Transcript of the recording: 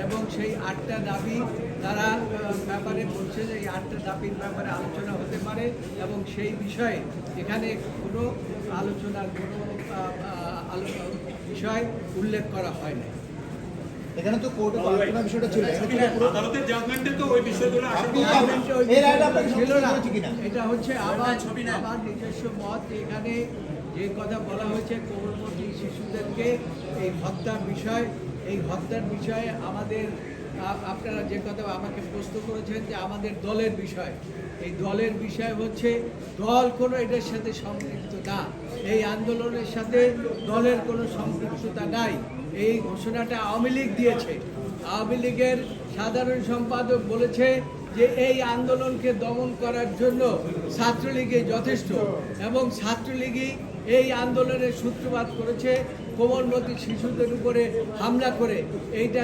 এবং সেই 8টা দাবি তারা ব্যাপারে বলছে যে এই 8টা দাবির ব্যাপারে আলোচনা হতে পারে এবং সেই বিষয়ে এখানে কোনো আলোচনার কোনো বিষয় উল্লেখ করা হয় না। এখানে তো কোর্টে আলোচনা বিষয়টা ছিল, আদালতের জাজমেন্টে তো ওই বিষয়গুলো ছিল না। এটা হচ্ছে আবার নিজস্ব মত। এখানে যে কথা বলা হয়েছে কোমলমতি শিশুদেরকে এই হত্যার বিষয়ে আমাদের আপনারা যে কথা আমাকে প্রশ্ন করেছেন যে আমাদের দলের বিষয়, এই দলের বিষয় হচ্ছে দল কোনো এটার সাথে সম্পৃক্ত না, এই আন্দোলনের সাথে দলের কোনো সম্পৃক্ততা নাই। এই ঘোষণাটা আওয়ামী লীগ দিয়েছে। আওয়ামী লীগের সাধারণ সম্পাদক বলেছে যে এই আন্দোলনকে দমন করার জন্য ছাত্রলীগই যথেষ্ট এবং ছাত্রলীগই এই আন্দোলনের সূত্রপাত করেছে কোমলমতি শিশুদের উপরে হামলা করে। এইটা